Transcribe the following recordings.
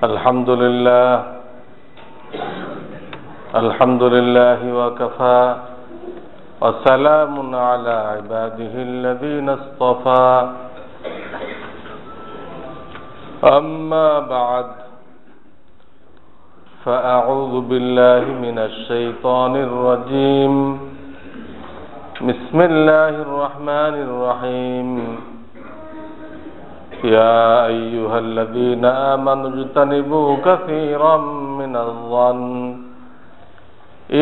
الحمد لله وكفى وسلام على عباده الذين اصطفى أما بعد فأعوذ بالله من الشيطان الرجيم بسم الله الرحمن الرحيم يا أيها الذين آمنوا اجتنبوا كثيرا من الظن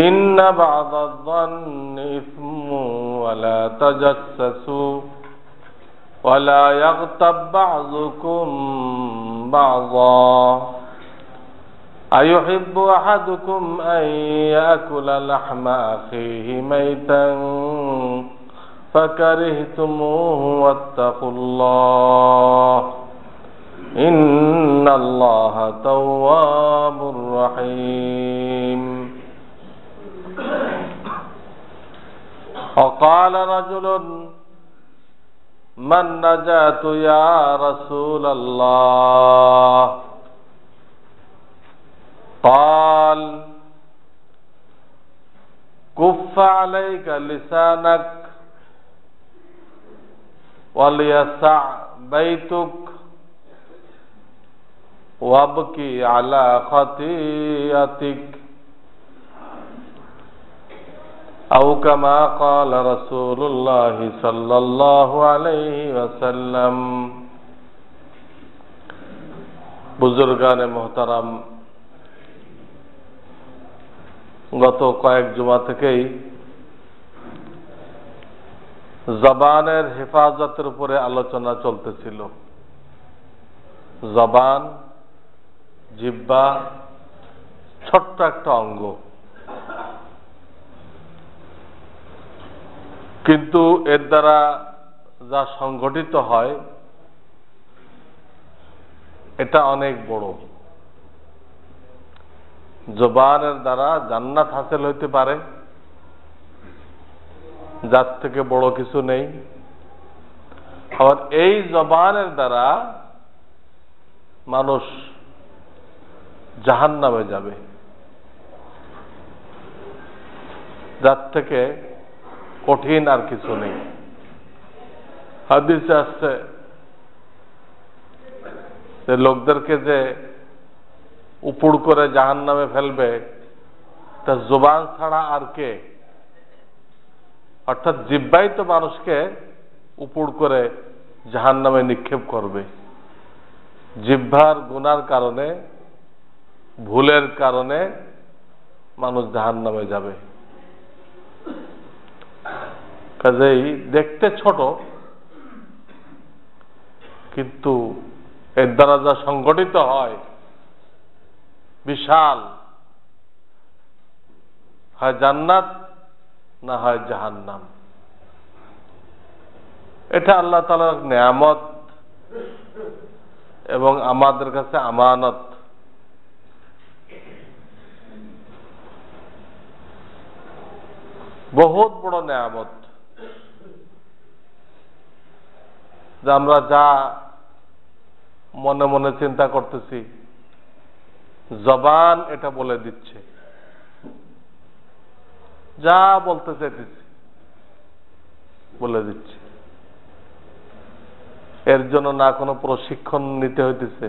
إن بعض الظن إثم ولا تجسسوا ولا يغتب بعضكم بعضا أيحب أحدكم أن يأكل لحم أخيه ميتا فكرهتموه واتقوا الله إن الله تواب رحيم. وقال رجل من نجاة يا رسول الله قال كف عليك لسانك وليسع بيتك وابكي على خطيئتك أو كما قال رسول الله صلى الله عليه وسلم. বুজুর্গানে মোহতারাম, গত কয়েক জুমা থেকেই জবানের হেফাজতের উপরে আলোচনা চলতেছিল। জবান, জিহ্বা ছোট্ট একটা অঙ্গ, কিন্তু এর দ্বারা যা সংঘটিত হয় এটা অনেক বড়। জবানের দ্বারা জান্নাত হাসিল হইতে পারে, যার থেকে বড় কিছু নেই। আর এই জবানের দ্বারা মানুষ জাহান্নামে যাবে, যার থেকে কঠিন আর কিছু নেই। হাদিসে আসছে যে লোকদেরকে যে উপুড় করে জাহান্নামে ফেলবে তা জবান ছাড়া আর কে? অর্থাৎ জিহ্বাই তো মানুষকে উপুড় করে জাহান্নামে নিক্ষেপ করবে। জিহ্বার গুনার কারণে, ভুলের কারণে মানুষ জাহান্নামে যাবে। কাজেই দেখতে ছোট, কিন্তু এর দ্বারা যা সংগঠিত হয় বিশাল, হয় জান্নাত না হয় জাহান্নাম। এটা আল্লাহ তাআলার নেয়ামত এবং আমাদের কাছে আমানত। বহুত বড় নেয়ামত যে আমরা যা মনে মনে চিন্তা করতেছি জবান এটা বলে দিচ্ছে, যা বলতে চাইতেছি বলে দিচ্ছে। এর জন্য না কোনো প্রশিক্ষণ নিতে হইতেছে,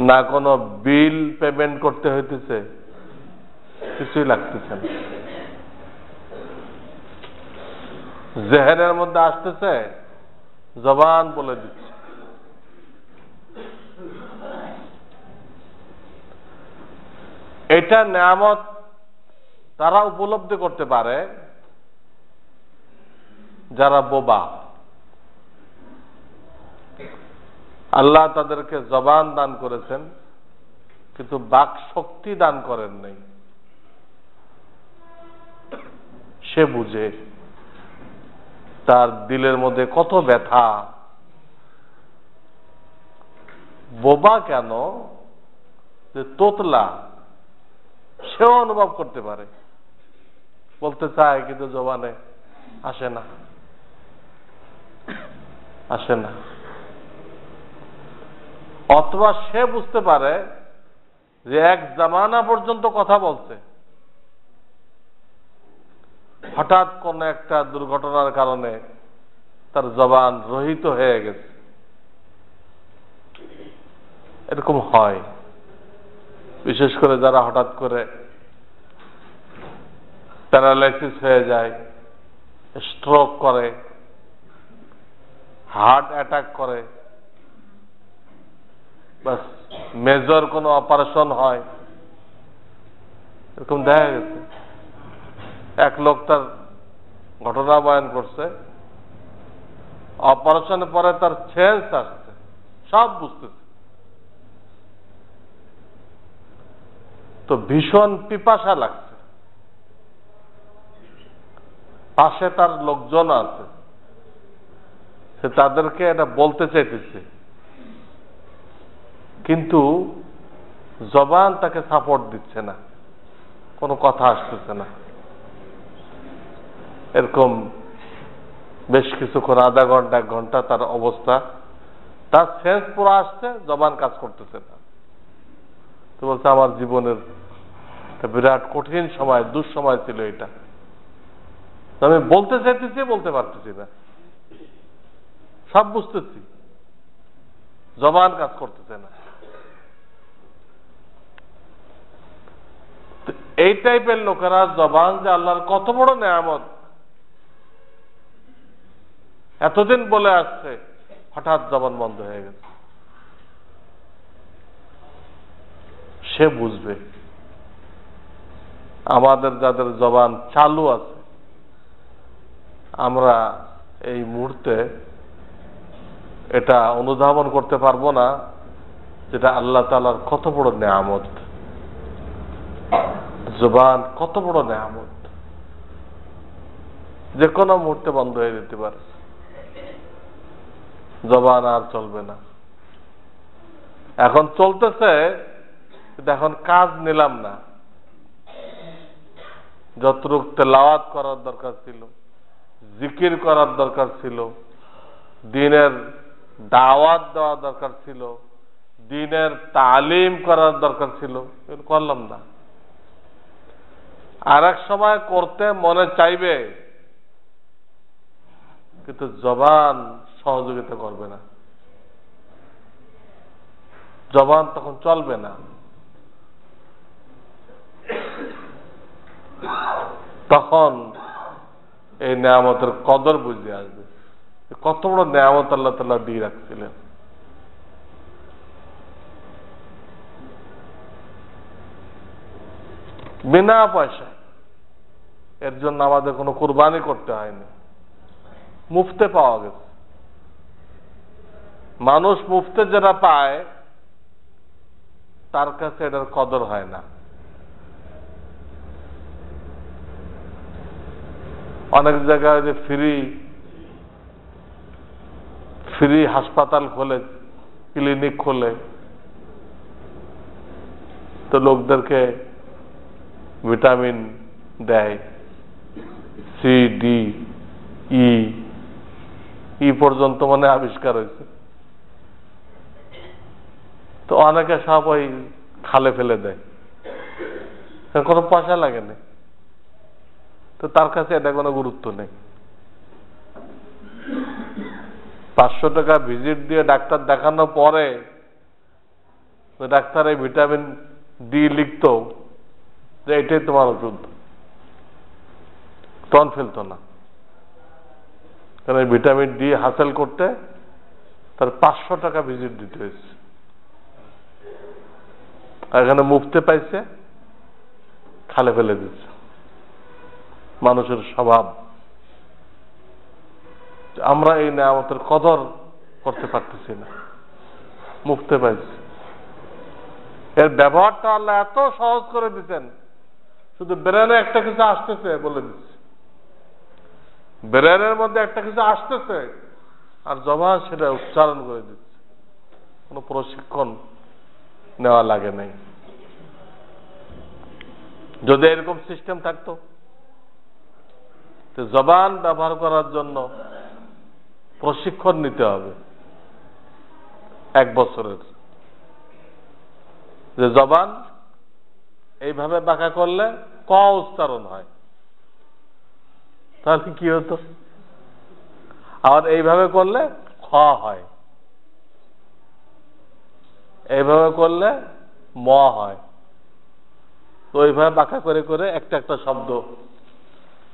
না কোনো বিল পেমেন্ট করতে হইতেছে, কিছুই লাগতেছে না। জেহেনের মধ্যে আসতেছে, জবান বলে দিচ্ছে। এটা নেয়ামত তারা উপলব্ধি করতে পারে যারা বোবা। আল্লাহ তাদেরকে জবান দান করেছেন, কিন্তু বাক শক্তি দান করেন নাই। সে বুঝে তার দিলের মধ্যে কত ব্যথা। বোবা কেন, যে তোতলা, সেও অনুভব করতে পারে, বলতে চায় কিন্তু জবানে আসে না। আসে না। অথবা সে বুঝতে পারে যে এক জামানা পর্যন্ত কথা বলছে, হঠাৎ কোন একটা দুর্ঘটনার কারণে তার জবান রহিত হয়ে গেছে। এরকম হয়, বিশেষ করে যারা হঠাৎ করে প্যারালাইসিস হয়ে যায়, স্ট্রোক করে, হার্ট অ্যাটাক করে, বাস মেজর কোনো অপারেশন হয়, এরকম দেখা গেছে। এক লোক তার ঘটনা বয়ান করছে, অপারেশনের পরে তার সেন্স আসছে, সব বুঝতেছে, তো ভীষণ পিপাসা লাগছে, পাশে তার লোকজন আছে, সে তাদেরকে এটা বলতে চাইতেছে, কিন্তু জবান তাকে সাপোর্ট দিচ্ছে না, কোনো কথা আসতেছে না। এরকম বেশ কিছুক্ষণ, আধা ঘন্টা, 1 ঘন্টা তার অবস্থা, তার সেন্স পুরো আসছে, জবান কাজ করতেছে না। তো বলছে আমার জীবনের একটা বিরাট কঠিন সময়, দুঃসময় ছিল এটা, আমি বলতে চাইতেছি, বলতে পারতেছি না, সব বুঝতেছি, জবান কাজ করতেছে না। এই টাইপের লোকেরা, জবান যে আল্লাহর কত বড় নেয়ামত, এতদিন বলে আসছে, হঠাৎ জবান বন্ধ হয়ে গেছে, সে বুঝবে। আমাদের যাদের জবান চালু আছে, আমরা এই মুহূর্তে এটা অনুধাবন করতে পারবো না যেটা আল্লাহ তাআলার কত বড় নেয়ামত, জবান কত বড় নেয়ামত, যে কোনো মুহূর্তে বন্ধ হয়ে যেতে পারে, জবান আর চলবে না। এখন চলতেছে, কিন্তু এখন কাজ নিলাম না। যতটুকু তেলাওয়াত করার দরকার ছিল, জিকির করার দরকার ছিল, দ্বীনের দাওয়াত দেওয়া দরকার ছিল, দ্বীনের তালিম করার দরকার ছিল, এগুলো করলাম না। আর এক সময় করতে মনে চাইবে, কিন্তু জবান সহযোগিতা করবে না, জবান তখন চলবে না। তখন এই নেয়ামতের কদর বুঝে আসবে, কত বড় নেয়ামত আল্লাহ তাআলা দিয়ে রাখছিলেন। বিনা পয়সায়, এর জন্য আমাদের কোনো কুরবানি করতে হয়নি, মুফতে পাওয়া গেছে। মানুষ মুফতে যারা পায়, তার কাছে এটার কদর হয় না। অনেক জায়গায় যে ফ্রি হাসপাতাল খোলে, ক্লিনিক খোলে, তো লোকদেরকে ভিটামিন দেয়, সি, ডি, ই পর্যন্ত মানে আবিষ্কার হয়েছে। তো অনেকে সব ওই খালে ফেলে দেয়, কোনো পয়সা লাগে না, তো তার কাছে এটা কোনো গুরুত্ব নেই। 500 টাকা ভিজিট দিয়ে ডাক্তার দেখানোর পরে ডাক্তার এই ভিটামিন ডি লিখতো যে এটাই তোমার ওষুধ, তখন ফেলতো না, কারণ এই ভিটামিন ডি হাসিল করতে তার 500 টাকা ভিজিট দিতে হয়েছে। এখানে মুফতে পাইছে, খালে ফেলে দিচ্ছে। মানুষের স্বভাব, আমরা এই নেয়ামতের কদর করতে পারতেছি না, মুফতে পাইছি। এর ব্যবহারটা আল্লাহ এত সহজ করে দিচ্ছেন, শুধু ব্রেনে একটা কিছু আসতেছে বলে দিচ্ছে, ব্রেনের মধ্যে একটা কিছু আসতেছে, আর জবান সেটা উচ্চারণ করে দিচ্ছে, কোনো প্রশিক্ষণ নেওয়া লাগে নাই। যদি এরকম সিস্টেম থাকতো, তো জবান ব্যবহার করার জন্য প্রশিক্ষণ নিতে হবে 1 বছরের, যে জবান এইভাবে বাঁকা করলে ক উচ্চারণ হয়, তাহলে কি হতো? আর এইভাবে করলে খ হয়, এইভাবে করলে ম হয়। তো এইভাবে বাঁকা করে করে একটা একটা শব্দ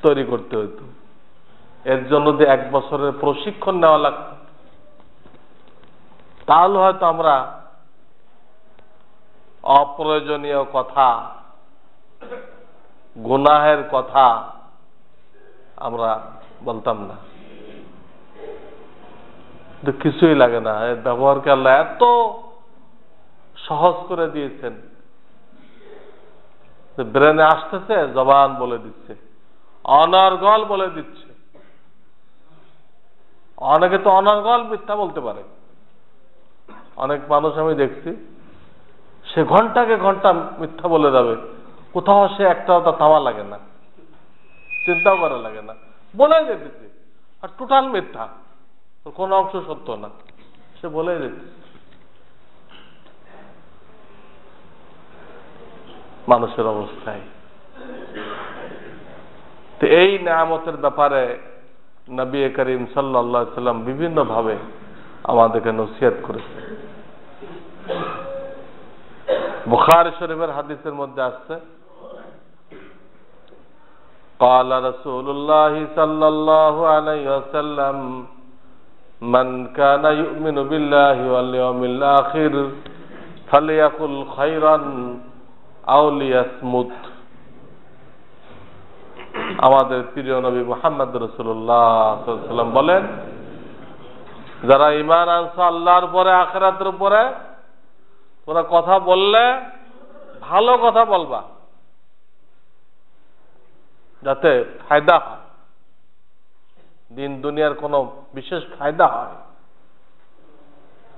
তৈরি করতে হতো। এর জন্য যে 1 বছরের প্রশিক্ষণ নেওয়া লাগত, তাহলে হয়তো আমরা অপ্রয়োজনীয় কথা, গুনাহের কথা আমরা বলতাম না। কিছুই লাগে না, এর ব্যবহারকে আল্লাহ এত সহজ করে দিয়েছেন। ব্রেনে আসতেছে, জবান বলে দিচ্ছে, অনর্গল বলে দিচ্ছে। অনেকে তো অনর্গল মিথ্যা বলতে পারে। অনেক মানুষ আমি দেখছি, সে ঘন্টাকে ঘন্টা মিথ্যা বলে যাবে, কোথাও সে একটাও তার থামা লাগে না, চিন্তাও করা লাগে না, বলে যেতেছে। আর টোটাল মিথ্যা, কোনো অংশ সত্য না, সে বলে যেতেছে। মানুষের অবস্থায় তো এই নিয়ামতের ব্যাপারে নবী করিম সাল্লাল্লাহু আলাইহি সাল্লাম বিভিন্ন ভাবে আমাদেরকে নসিহত করেছে। বুখারী শরীফের হাদিসের মধ্যে আসছে, قال رسول الله صلى الله عليه وسلم من كان يؤمن بالله واليوم الآخر فليقل خيرا أو ليصمت। আমাদের প্রিয় নবী মুহাম্মদ রাসূলুল্লাহ সাল্লাল্লাহু আলাইহি ওয়াসাল্লাম বলেন, যারা ঈমান আনছে আল্লাহর উপরে, আখিরাতের উপরে, তোরা কথা বললে ভালো কথা বলবা, যাতে ফায়দা হয়, দিন দুনিয়ার কোনো বিশেষ ফায়দা হয়।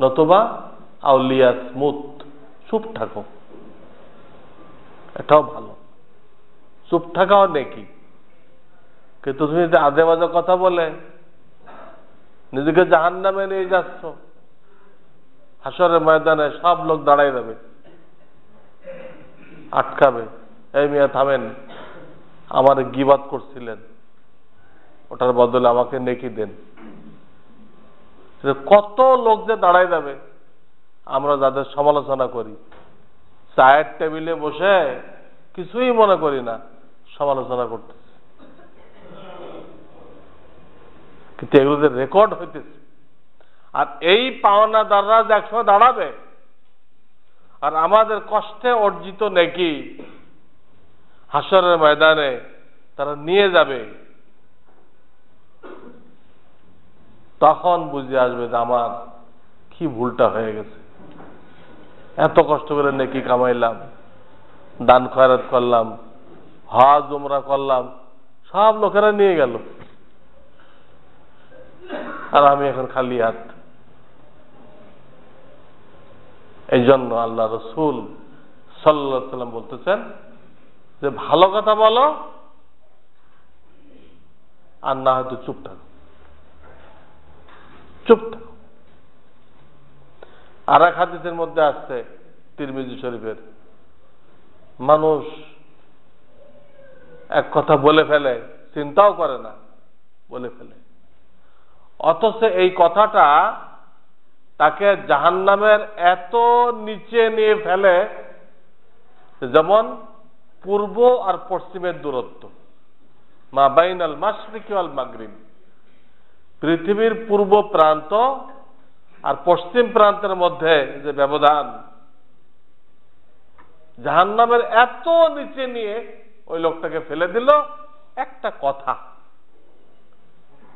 নতুবা আউলিয়াস মুত, চুপ থাকো, এটাও ভালো। চুপ থাকাও নেকি, কিন্তু তুমি যদি আজে বাজে কথা বলে নিজেকে জাহান্নামে নিয়ে যাচ্ছ, হাসরের ময়দানে সব লোক দাঁড়াই যাবে, আটকাবে, এই মিয়া থামেন, আমার গীবাত করছিলেন, ওটার বদলে আমাকে নেকি দেন। কত লোক যে দাঁড়াই যাবে, আমরা যাদের সমালোচনা করি, চায়ের টেবিলে বসে কিছুই মনে করি না, সমালোচনা করতেছে, কিন্তু এগুলো যে রেকর্ড হইতেছে। আর এই পাওনাদাররা যে একসময় দাঁড়াবে, আর আমাদের কষ্টে অর্জিত নেকি হাসরের ময়দানে তারা নিয়ে যাবে, তখন বুঝে আসবে যে আমার কি ভুলটা হয়ে গেছে। এত কষ্ট করে নেকি কামাইলাম, দান খয়রাত করলাম, হজ উমরা করলাম, সব লোকেরা নিয়ে গেল, আর আমি এখন খালি হাত। এই জন্য আল্লাহ রসুল সাল্লাল্লাহু আলাইহি ওয়াসাল্লাম বলতেছেন যে ভালো কথা বলো, আর না হয়তো চুপ থাকো, চুপ থাকো। আর এক হাদিসের মধ্যে আসছে তিরমিজি শরীফের, মানুষ এক কথা বলে ফেলে, চিন্তাও করে না, বলে ফেলে, অথচ এই কথাটা তাকে জাহান্নামের এত নিচে নিয়ে ফেলে, যেমন পূর্ব আর পশ্চিমের দূরত্ব, মা বাইনাল মাশরিকি ওয়াল মাগরিব, পৃথিবীর পূর্ব প্রান্ত আর পশ্চিম প্রান্তের মধ্যে যে ব্যবধান, জাহান্নামের এত নিচে নিয়ে ওই লোকটাকে ফেলে দিল একটা কথা,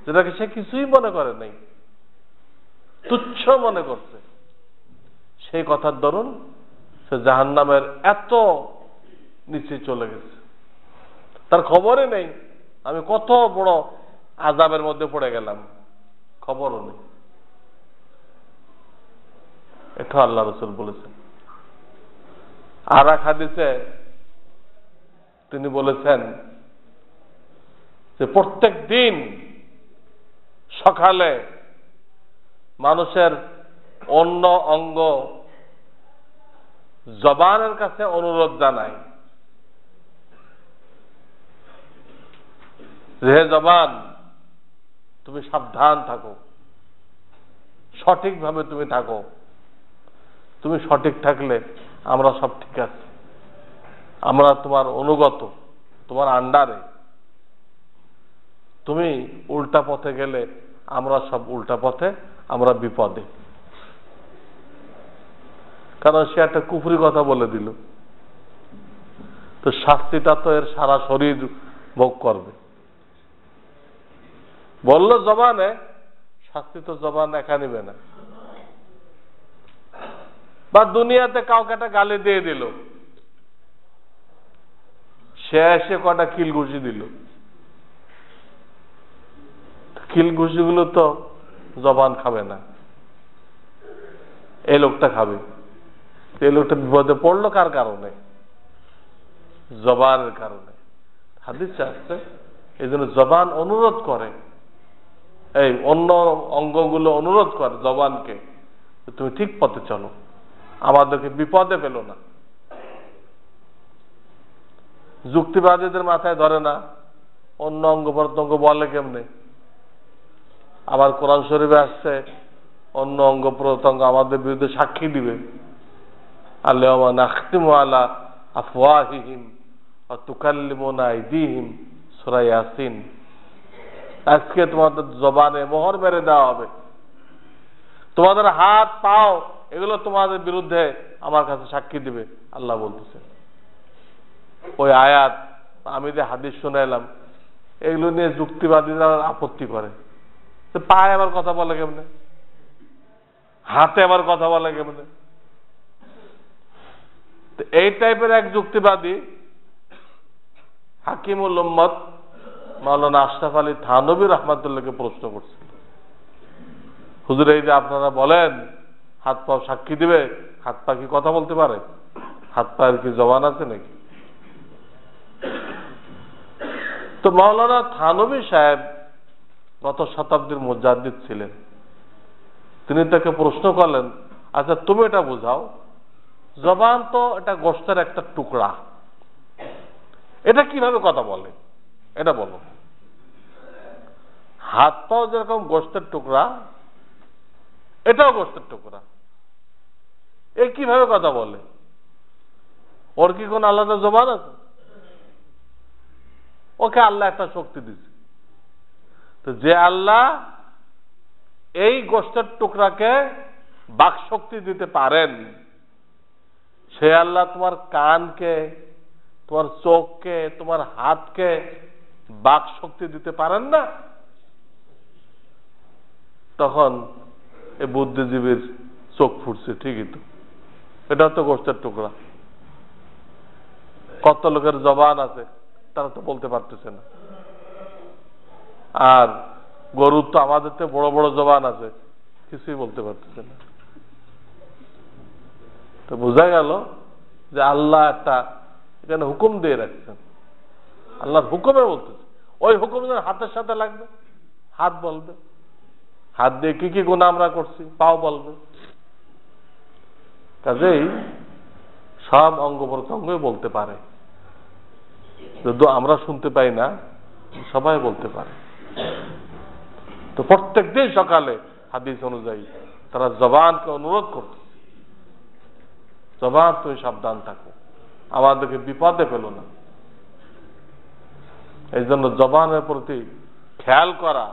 যেটাকে সে কিছুই মনে করে নাই, তুচ্ছ মনে করছে। সেই কথার দরুন সে জাহান্নামের এত নিচে চলে গেছে, তার খবরই নেই আমি কত বড় আযাবের মধ্যে পড়ে গেলাম, খবরও নেই। এটা আল্লাহ রাসূল বলেছেন। আর এক হাদিসে তিনি বলেছেন যে প্রত্যেক দিন সকালে মানুষের অন্য অঙ্গ জবানের কাছে অনুরোধ জানাই, হে জবান, তুমি সাবধান থাকো, সঠিকভাবে তুমি থাকো। তুমি সঠিক থাকলে আমরা সব ঠিক আছে, আমরা তোমার অনুগত, তোমার আন্ডারে। তুমি উল্টা পথে গেলে আমরা সব উল্টা পথে, আমরা বিপদে। কারণ সে একটা কুফরি কথা বলে দিল, তো শাস্তিটা তো এর সারা শরীর ভোগ করবে। বলল জবানে, শাস্তি তো জবান একা নিবে না। বা দুনিয়াতে কাউকে একটা গালি দিয়ে দিল, সে এসে কটা কিল ঘুষি দিল, কিল ঘুষিগুলো তো জবান খাবে না, এই লোকটা খাবে। এই লোকটা বিপদে পড়লো কার কারণে? জবানের কারণে। হাদিসে আসছে এই জন্য জবান অনুরোধ করে, এই অন্য অঙ্গগুলো অনুরোধ করে জবানকে, তুমি ঠিক পথে চলো, আমাদেরকে বিপদে পেলো না। যুক্তিবাদীদের মাথায় ধরে না অন্য অঙ্গ প্রত্যঙ্গ বলে কেমনে। আবার কোরআন শরীফে আসছে অন্য অঙ্গ প্রত্যঙ্গ আমাদের বিরুদ্ধে সাক্ষী দিবে। আল-ইয়াওমা নাখতিমু আলা আফওয়াহিহিম ওয়া তুকাল্লিমুনা আইদিহিম, সূরা ইয়াসিন। আজকে তোমাদের জবানে মোহর মেরে দেওয়া হবে, তোমাদের হাত পাও এগুলো তোমাদের বিরুদ্ধে আমার কাছে সাক্ষী দিবে, আল্লাহ বলতেছে। ওই আয়াত আমি যে হাদিস শুনে এলাম, এগুলো নিয়ে যুক্তিবাদীরা আপত্তি করে, পায়ে আবার কথা বলে কেমনে, হাতে আবার কথা বলে কেমনে। এই টাইপের এক যুক্তিবাদী হাকিমুল উম্মত মাওলানা আশরাফ আলী থানভী রহমাতুল্লাহকে প্রশ্ন করছিল, হুজুর এই যে আপনারা বলেন হাত পা সাক্ষী দিবে, হাত পা কি কথা বলতে পারে? হাত পায়ের কি জবান আছে নাকি? তো মাওলানা থানভী সাহেব গত শতাব্দীর মুজাদ্দিদ ছিলেন। তিনি তাকে প্রশ্ন করলেন, আচ্ছা তুমি এটা বোঝাও, জবান তো এটা গোশতের একটা টুকরা, এটা কিভাবে কথা বলে এটা বলো। হাত পাও যেরকম গোশতের টুকরা, এটাও গোশতের টুকরা, এ কিভাবে কথা বলে? ওর কি কোন আলাদা জবান আছে? ওকে আল্লাহ একটা শক্তি দিচ্ছে। তো যে আল্লাহ এই গোশতের টুকরাকে বাক শক্তি দিতে পারেন, সে আল্লাহ তোমার কানকে, তোমার চোখকে, তোমার হাতকে বাক শক্তি দিতে পারেন না? তখন এই বুদ্ধিজীবীর চোখ ফুটছে, ঠিকই তো, এটা তো গোশতের টুকরা। কত লোকের জবান আছে তারা তো বলতে পারতেছে না, আর গরুর তো আমাদের তো বড় বড় জবান আছে, কিছুই বলতে পারতেছে না। তো বোঝা গেল যে আল্লাহ একটা এখানে হুকুম দিয়ে রাখছেন, আল্লাহর হুকুমে বলতেছে। ওই হুকুম যেন হাতের সাথে লাগবে, হাত বলবে, হাত দিয়ে কি কি গুনাহ আমরা করছি পাও বলবে। কাজেই সব অঙ্গ প্রত্যঙ্গই বলতে পারে, যদিও আমরা শুনতে পাই না, সবাই বলতে পারে। তো প্রত্যেক দিন সকালে হাদিস অনুযায়ী তারা জবানকে অনুরোধ করতে, জবান তুমি সাবধান থাকো, আমাদেরকে বিপদে পেলো না। এই জন্য জবানের প্রতি খেয়াল করা,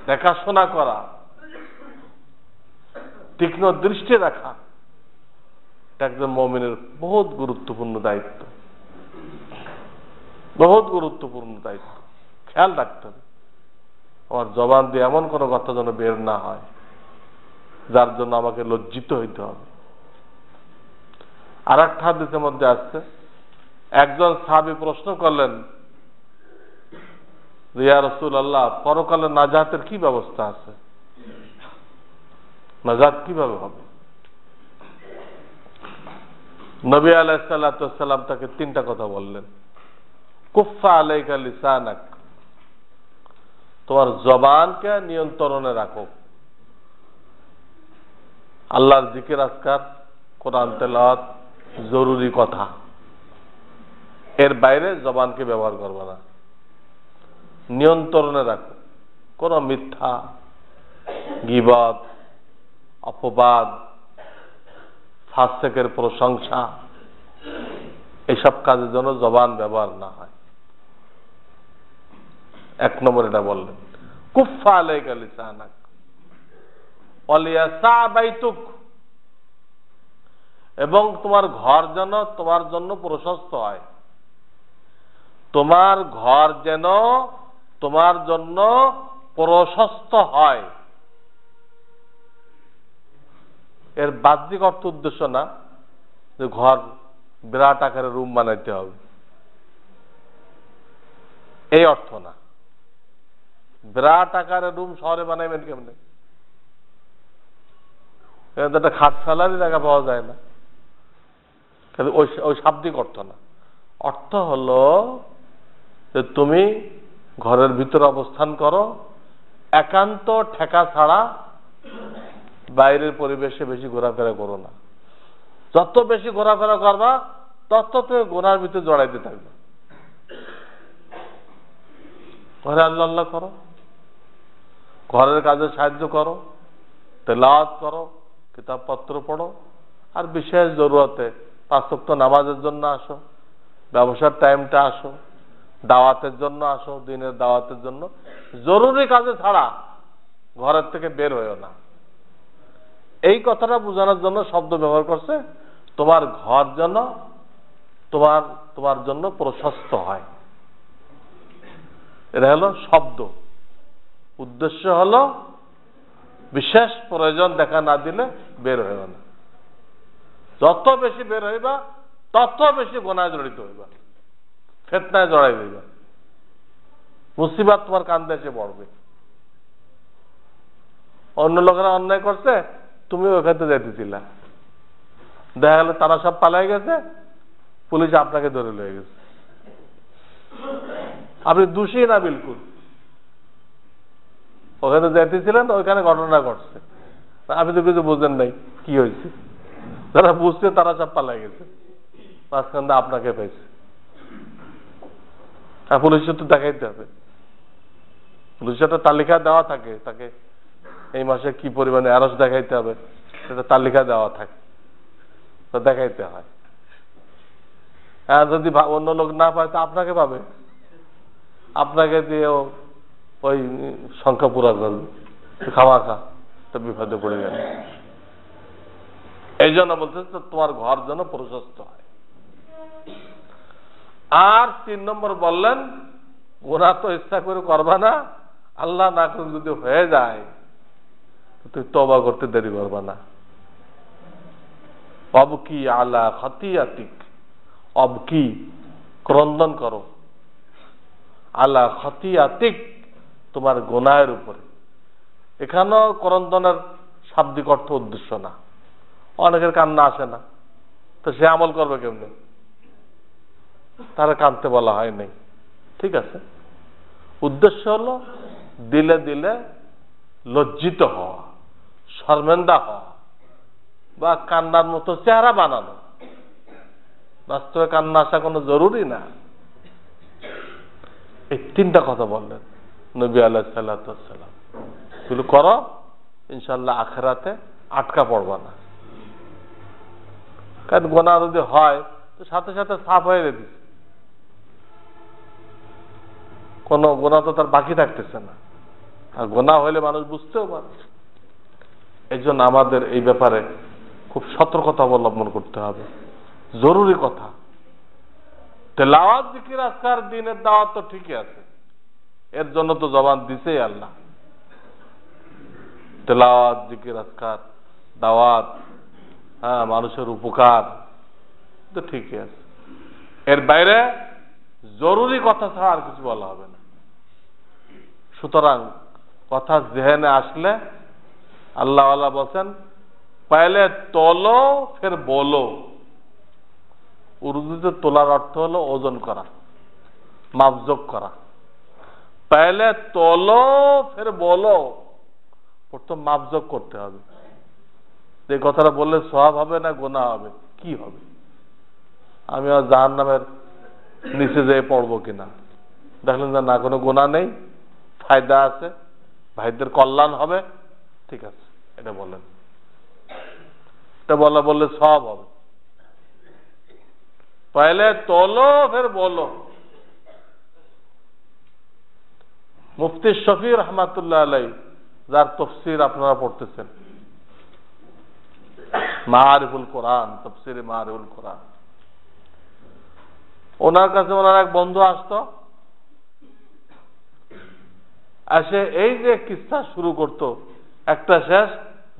দেখাশোনা করা, তীক্ষ্ণ দৃষ্টি রাখা, এটা একজন মুমিনের বহুত গুরুত্বপূর্ণ দায়িত্ব, বহুত গুরুত্বপূর্ণ দায়িত্ব। খেয়াল রাখতে হবে আমার জবান দিয়ে এমন কোনো কথা যেন বের না হয় যার জন্য আমাকে লজ্জিত হইতে হবে। আর একটা হাদিসের মধ্যে আসছে, একজন সাহাবী প্রশ্ন করলেন, ইয়া রাসূলুল্লাহ, পরকালে নাজাতের কি ব্যবস্থা আছে? নাজাত কিভাবে হবে? নবী আলাইহিস সালাতু ওয়াস সালাম তাকে তিনটা কথা বললেন। কুফা আলাইকা লিসানাক, তোমার জবানকে নিয়ন্ত্রণে রাখো। আল্লাহর জিকির আজকার, কোরআন তেলাওয়াত জরুরি কথা, এর বাইরে জবানকে ব্যবহার করবে না, নিয়ন্ত্রণে রাখো। কোন মিথ্যা, গীবত, অপবাদ, ফাসেকের প্রশংসা, এসব কাজের জন্য জবান ব্যবহার না হয়। এক নম্বর এটা বললেন, কুফা আলাইকা লিসানাক ওয়ালিয়াসা বাইতুক, এবং তোমার ঘর যেন তোমার জন্য প্রশস্ত হয়। তোমার ঘর যেন তোমার জন্য প্রশস্ত হয়। এর বাহ্যিক অর্থ উদ্দেশ্য না যে ঘর বিরাট আকারে রুম বানাইতে হবে, এই অর্থ না। বিরাট আকারে রুম শহরে বানাইবেন কেমনে? একটা খাট ফেলারই জায়গা পাওয়া যায় না। কিন্তু ওই শাব্দিক অর্থ না। অর্থ হলো যে তুমি ঘরের ভিতরে অবস্থান করো, একান্ত ঠেকা ছাড়া বাইরের পরিবেশে বেশি ঘোরাফেরা করো না। যত বেশি ঘোরাফেরা করবা তত তুমি গুনার ভিতরে জড়াইতে থাকবে। ঘরে আল্লাহ আল্লাহ করো, ঘরের কাজে সাহায্য করো, তেলাওয়াত করো, কিতাবপত্র পড়ো, আর বিশেষ জরুরতে 5 ওয়াক্ত নামাজের জন্য আসো, ব্যবসার টাইমটা আসো, দাওয়াতের জন্য আসো, দিনের দাওয়াতের জন্য। জরুরি কাজে ছাড়া ঘরের থেকে বের হইও না। এই কথাটা বোঝানোর জন্য শব্দ ব্যবহার করছে, তোমার ঘর যেন তোমার জন্য প্রশস্ত হয়। এটা হলো শব্দ। উদ্দেশ্য হলো বিশেষ প্রয়োজন দেখা না দিলে বের হইবা না। যত বেশি বের হইবা তত বেশি গুনাহে জড়িত হইবা, ফিতনায় জড়াই হইবা, মুসিবত তোমার কান্দে এসে পড়বে। অন্য লোকেরা অন্যায় করছে, তুমি ওখানে যাইতেছিলা, দেখা গেল তারা সব পালাই গেছে, পুলিশ আপনাকে ধরে লয়ে গেছে, আপনি দোষী না বিলকুল। ওখানে যাইতেছিলেন, ওইখানে ঘটনা ঘটছে, আপনি তো কিছু বুঝেন নাই কি হয়েছে। যারা বুঝছে তারা সব পালাই গেছে, মাঝখানে আপনাকে পাইছে। আর পুলিশের তো দেখাইতে হবে, পুলিশের একটা তালিকা দেওয়া থাকে, তাকে এই মাসে কি পরিমাণে আরস দেখাইতে হবে সেটা তালিকা দেওয়া থাকে, তো দেখাইতে হয়। আর যদি অন্য লোক না পায় তো আপনাকে পাবে, আপনাকে দিয়েও ওই সংখ্যা পুরা করবে, খামাখা তো বিপদে পড়ে গেল। এই জন্য বলতে তোমার ঘর যেন প্রশস্ত হয়। আর 3 নম্বর বললেন, গুনাহ তো ইচ্ছা করে করবা না, আল্লাহ না করে যদি হয়ে যায় তুই তওবা করতে দেরি করবা না। অবকি আলা খতিয়াতিক, অবকি ক্রন্দন করো, আলা খতিয়াতিক তোমার গুনাহের উপরে। এখানেও ক্রন্দনের শাব্দিক অর্থ উদ্দেশ্য না। অনেকের কান্না আসে না, তো সে আমল করবে কেমনে? তারা কাঁদতে বলা হয় নাই, ঠিক আছে। উদ্দেশ্য হলো দিলে দিলে লজ্জিত হওয়া, শর্মেন্দা হওয়া, বা কান্নার মতো চেহারা বানানো। বাস্তবে কান্না আসা কোনো জরুরি না। এই 3টা কথা বললেন নবী আলাইহিস সালাতু ওয়াস সালাম, এগুলো করো, ইনশাআল্লাহ আখিরাতে আটকা পড়বা না। কারণ গুনাহ যদি হয় তো সাথে সাথে সাফ হয়ে যেতে, কোন গুনাহ তো তার বাকি থাকতেছে না। আর গুনাহ হইলে মানুষ বুঝতেও পারে। এই জন্য আমাদের এই ব্যাপারে খুব সতর্কতা অবলম্বন করতে হবে। জরুরি কথা, তেলাওয়াত, জিকির, আজকার, দিনের দাওয়াত তো ঠিকই আছে, এর জন্য তো জবান দিছেই আল্লাহ। তেলাওয়াত, জিকির, আজকার, দাওয়াত, হ্যাঁ, মানুষের উপকার তো ঠিকই আছে। এর বাইরে জরুরি কথা ছাড়া আর কিছু বলা হবে না। সুতরাং কথা জেহেনে আসলে আল্লাহ বলছেন, পহলে তোলো ফির বলো। উর্দুতে তোলার অর্থ হলো ওজন করা, মাপজোক করা। পহলে তোলো ফির বলো, প্রথম মাপজোক করতে হবে। যে কথাটা বললে সওয়াব হবে না গুনাহ হবে, কি হবে? আমি আর জাহান্নামের নিচে যেয়ে পড়বো কিনা? দেখলেন যে না, কোনো গুনাহ নেই, ফায়দা আছে, ভাইদের কল্যাণ হবে, ঠিক আছে, এটা বলেন। এটা বললে সওয়াব হবে। पहले तोलो फिर बोलो। মুফতি শফি রহমাতুল্লাহ আলাই, যার তফসির আপনারা পড়তেছেন, মাআরিফুল কোরআন, তফসিরে মাআরিফুল কোরআন, ওনার কাছে ওনার এক বন্ধু আসতো, এসে এই যে কিস্সা শুরু করতো, একটা শেষ,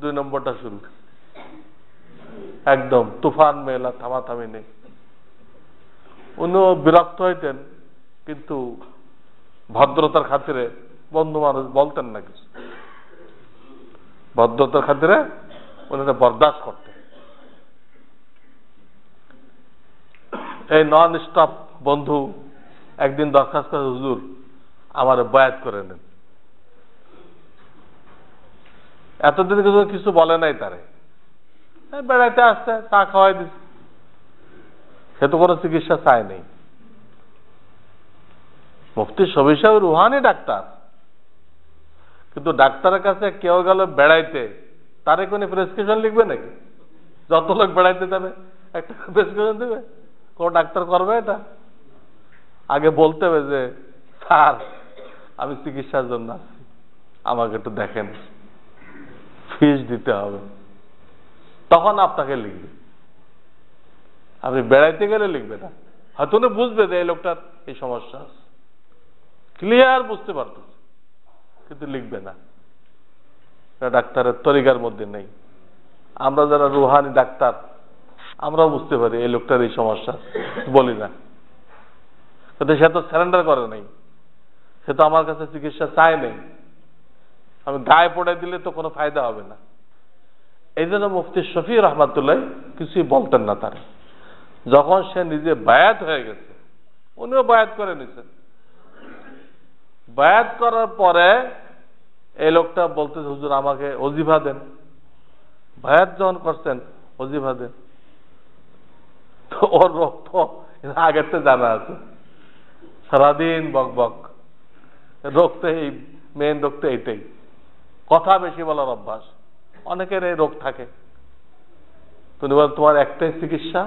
2 নম্বরটা শুরু, একদম তুফান মেলা, থামাথামি নেই। উনিও বিরক্ত হইতেন, কিন্তু ভদ্রতার খাতিরে বন্ধু মানুষ বলতেন না কিছু, ভদ্রতার খাতিরে উনি বরদাস্ত করতেন। এই নন স্টপ বন্ধু একদিন দরখাস্ত, হুজুর আমার বয়াত করে নেন। এতদিন কিছু বলে নাই তারে, বেড়াইতে আসছে, চা খাওয়াই দিচ্ছে, সে তো কোনো চিকিৎসা চায় নেই। মুফতি শফি সাহেব রুহানি ডাক্তার, কিন্তু ডাক্তারের কাছে কেউ গেল বেড়াইতে, তারে কোনো প্রেসক্রিপশন লিখবে নাকি? যত লোক বেড়াইতে যাবে একটা প্রেসক্রিপশন দেবে? কোন ডাক্তার করবে এটা? আগে বলতে হবে যে স্যার আমি চিকিৎসার জন্য আসছি, আমাকে একটু দেখেন, ফিস দিতে হবে, তখন আপনাকে লিখবে। আপনি বেড়াইতে গেলে লিখবে না, হয়তো উনি বুঝবে যে এই লোকটার এই সমস্যা আছে, ক্লিয়ার বুঝতে পারতেছে, কিন্তু লিখবে না। ডাক্তারের তরিকার মধ্যে নেই। আমরা যারা রুহানি ডাক্তার, আমরাও বুঝতে পারি এই লোকটার এই সমস্যা, বলি না, কিন্তু সে তো সারেন্ডার করে নাই, সে তো আমার কাছে চিকিৎসা চায় নেই। আমি গায়ে পড়ে দিলে তো কোনো ফায়দা হবে না। এই জন্য মুফতি শফি রহমাতুল্লাহ কিছুই বলতেন না তার। যখন সে নিজে বায়াত হয়ে গেছে, উনিও বায়াত করে নিছেন, বায়াত করার পরে এই লোকটা বলতে, হুজুর আমাকে ওজিফা দেন। বায়াত যখন করছেন, ওজিফা দেন। তো ওর রোগ তো আগের তো জানা আছে, সারাদিন বক বক, রোগ তো এই মেন রোগ তো এইটাই, কথা বেশি বলার অভ্যাস। অনেকের এই রোগ থাকে। তুমি বল তোমার একটাই চিকিৎসা,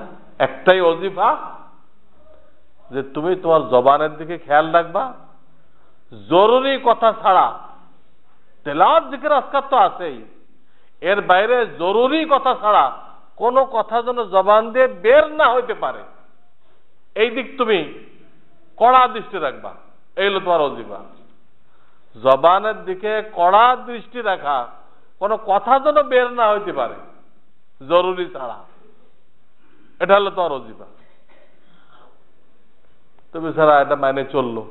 একটাই ওজিফা, যে তুমি তোমার জবানের দিকে খেয়াল রাখবা, জরুরি কথা ছাড়া, তেলাওয়াত জিকির আজকার তো আছেই, এর বাইরে জরুরি কথা ছাড়া কোনো কথা যেন জবান দিয়ে বের না হইতে পারে, এই দিক তুমি কড়া দৃষ্টি রাখবা। এই হলো তোমার ওজিফা। জবানের দিকে কড়া দৃষ্টি রাখা, কোনো কথা যেন বের না হইতে পারে জরুরি ছাড়া, এটা হলো তোমার ওজিফা। তো বেচারা এটা মানে চললো।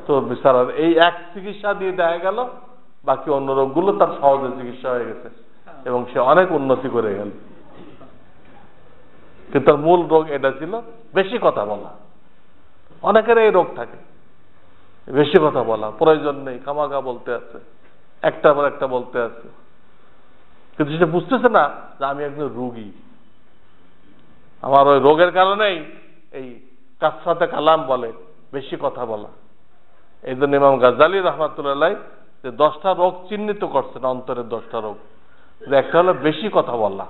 তো বেচারার এই এক চিকিৎসা দিয়ে দেখা গেল বাকি অন্য রোগগুলো তার সহজে চিকিৎসা হয়ে গেছে এবং সে অনেক উন্নতি করে গেল। কিন্তু তার মূল রোগ এটা ছিল বেশি কথা বলা। অনেকের এই রোগ থাকে, বেশি কথা বলা, প্রয়োজন নেই, খামাখা বলতে আছে, একটা পর একটা বলতে আছে, কিন্তু সে বুঝতেছে না যে আমি একজন রোগী, আমার ওই রোগের কারণেই এই কাসরাতে কালাম বলে, বেশি কথা বলা। এই জন্য ইমাম গাজ্জালী রহমাতুল্লাহ যে 10টা রোগ চিহ্নিত করছেন, অন্তরের 10টা রোগ, যে একটা হলো বেশি কথা বলা।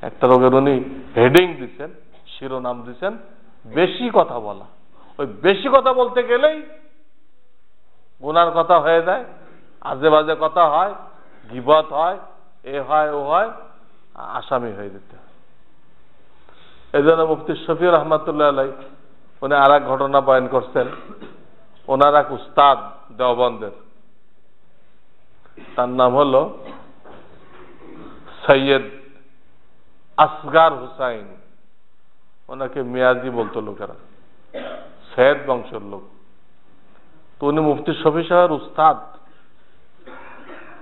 একটা রোগের উনি হেডিং দিচ্ছেন, শিরোনাম দিচ্ছেন বেশি কথা বলা। ওই বেশি কথা বলতে গেলেই গুনার কথা হয়ে যায়, আজে বাজে কথা হয়, গীবত হয়, এ হয় ও হয়, আসামি হয়ে যেতে হয়। এই জন্য মুফতি শফি রহমাতুল্লাহ আলাই উনি আর এক ঘটনা বয়ান করছেন। ওনার এক উস্তাদ দেওবন্দের, তার নাম হলো সৈয়দ আসগার হুসাইন, ওনাকে মিয়াজি বলতো লোকেরা, সৈয়দ বংশের লোক। তো উনি মুফতি শফি সাহেবের উস্তাদ,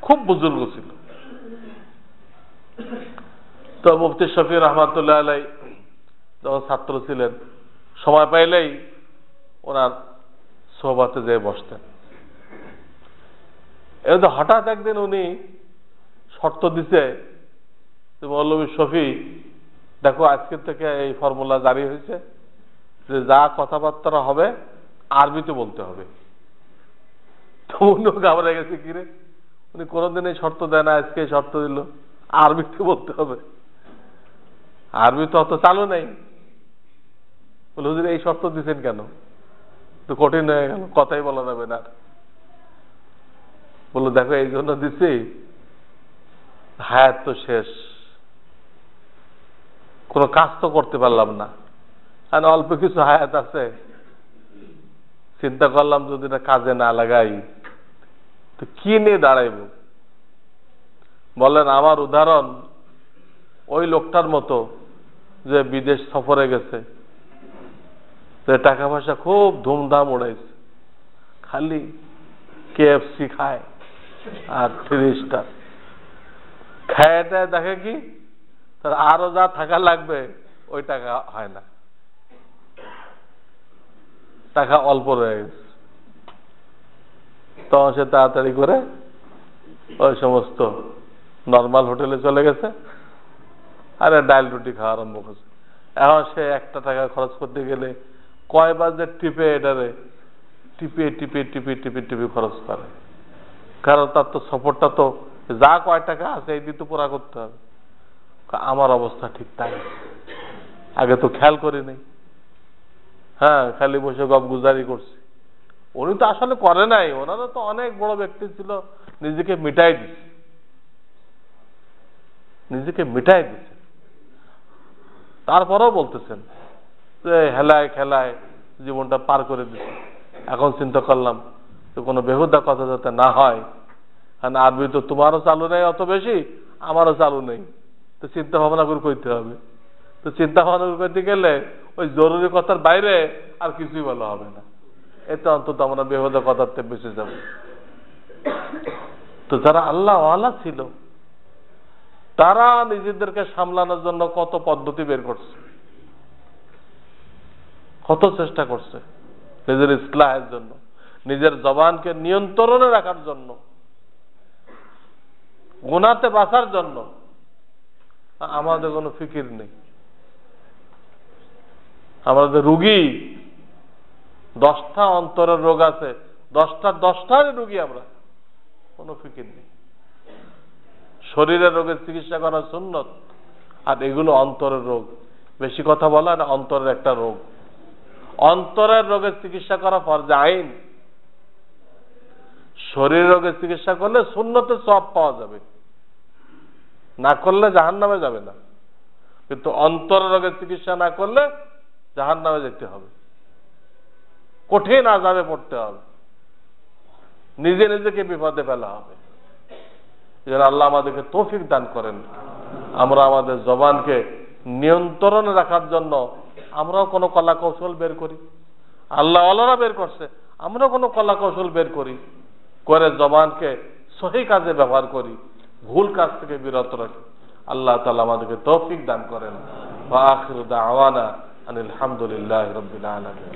খুব বুজুর্গ ছিল। তো মুফতি শফি রহমাতুল্লাহ আলাই যখন ছাত্র ছিলেন, সময় পাইলেই ওনার সোহবাতে যেয়ে বসতেন। এই হঠাৎ একদিন উনি শর্ত দিছে যে মৌলভী শফি দেখো আজকে থেকে এই ফর্মুলা জারি হয়েছে যে যা কথাবার্তা হবে আরবিতে বলতে হবে। তো উনিও ঘাবড়ে গেছে, কিরে উনি কোনোদিন এই শর্ত দেয় না, আজকে এই শর্ত দিল আরবিতে বলতে হবে। আরবি তো অত চালু নেই। বলে হুজুর এই শর্ত দিচ্ছেন কেন? তো কঠিন হয়ে গেল, কথাই বলা যাবে না। বললো দেখো এই জন্য দিচ্ছি, হায়াত তো শেষ, কোনো কাজ তো করতে পারলাম না, আর অল্প কিছু হায়াত আছে, চিন্তা করলাম যদি না কাজে না লাগাই তো কি নিয়ে দাঁড়াইব। বলেন আমার উদাহরণ ওই লোকটার মতো যে বিদেশ সফরে গেছে, যে টাকা পয়সা খুব ধুমধাম উড়াইছে, খালি KFC খায় আর 3 স্টার খায়, দেখে কি তার আরো যা থাকা লাগবে ওই টাকা হয় না, টাকা অল্প রয়ে গেছে। তখন সে তাড়াতাড়ি করে ওই সমস্ত নর্মাল হোটেলে চলে গেছে, আরে ডাল রুটি খাওয়া আরম্ভ করছে। এখন সে 1 টাকা খরচ করতে গেলে কয়বার যে টিপে এটারে টিপে টিপে টিপে টিপে টিপে খরচ করে, কারণ তার তো সফরটা তো যা কয় টাকা আছে এই দিয়ে তো পুরা করতে হবে। আমার অবস্থা ঠিক তাই, আগে তো খেয়াল করি নাই, হ্যাঁ খালি বসে গপ গুজারি করছি। উনি তো আসলে করে নাই, ওনারা তো অনেক বড় ব্যক্তি ছিল, নিজেকে মিটাই দিছে, নিজেকে মিটাই দিছে। তারপরেও বলতেছেন যে হেলায় খেলায় জীবনটা পার করে দিছে। এখন চিন্তা করলাম তো কোনো বেহুদা কথা যাতে না হয়, কারণ আরবি তো তোমারও চালু নেই অত বেশি, আমারও চালু নেই, তো চিন্তা ভাবনা করে করতে হবে। তো চিন্তা ভাবনা করে করতে গেলে ওই জরুরি কথার বাইরে আর কিছুই বলা হবে না, এতে অন্তত আমরা বেহুদা কথাতে বেঁচে যাব। তো যারা আল্লাহ ওয়ালা ছিল তারা নিজেদেরকে সামলানোর জন্য কত পদ্ধতি বের করছে, কত চেষ্টা করছে নিজের ইসলাহের জন্য, নিজের জবানকে নিয়ন্ত্রণে রাখার জন্য, গুনাতে বাঁচার জন্য। আমাদের কোনো ফিকির নেই, আমাদের রুগী 10টা অন্তরের রোগ আছে, 10টারই রুগী আমরা, কোনো ফিকির নেই। শরীরের রোগের চিকিৎসা করা সুন্নত, আর এগুলো অন্তরের রোগ। বেশি কথা বলা না, অন্তরের একটা রোগ, অন্তরের রোগের চিকিৎসা করা ফরজে আইন। শরীর রোগের চিকিৎসা করলে সুন্নতে সওয়াব পাওয়া যাবে, না করলে জাহান্নামে যাবে না, কিন্তু অন্তরের রোগের চিকিৎসা না করলে জাহান্নামে যেতে হবে, কঠিন আযাবে পড়তে হবে, নিজে নিজেকে বিপদে ফেলা হবে। যেন আল্লাহ আমাদেরকে তৌফিক দান করেন, আমরা আমাদের জবানকে নিয়ন্ত্রণে রাখার জন্য আমরাও কোনো কলা কৌশল বের করি, আল্লাহ ওয়ালারা বের করছে, আমরাও কোনো কলা কৌশল বের করি, করে জবানকে সহি কাজে ব্যবহার করি, ভুল কাজ থেকে বিরত রাখি। আল্লাহ তাআলা আমাদেরকে তৌফিক দান করেন। ওয়া আখিরু দাওয়ানা আনিল হামদুলিল্লাহি রাব্বিল আলামিন।